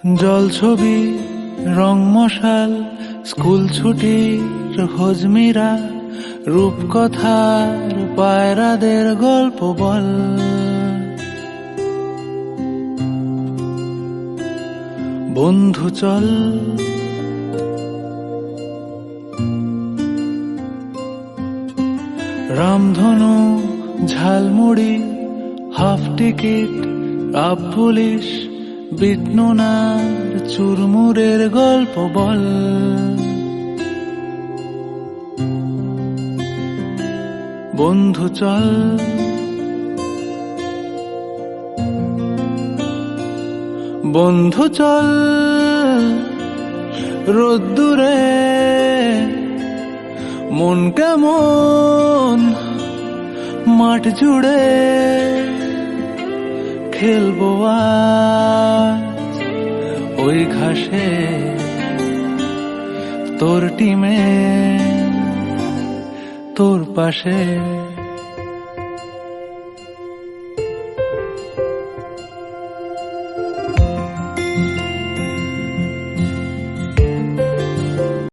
জল ছবি, রং মশাল, স্কুল ছুটির হজমিরা, রূপকথার পায়রাদের গল্প বল। বন্ধু চল, রামধনু, ঝালমুড়ি, হাফ টিকিট, আপ পুলিশ, বিটনুনার চুরমুরের গল্প বল। বন্ধু চল, বন্ধু চল, রোদ্দুরে মন কেমন মাঠ জুড়ে, খেলবো আজ ওই ঘাসে তোর টিমে তোর পাশে।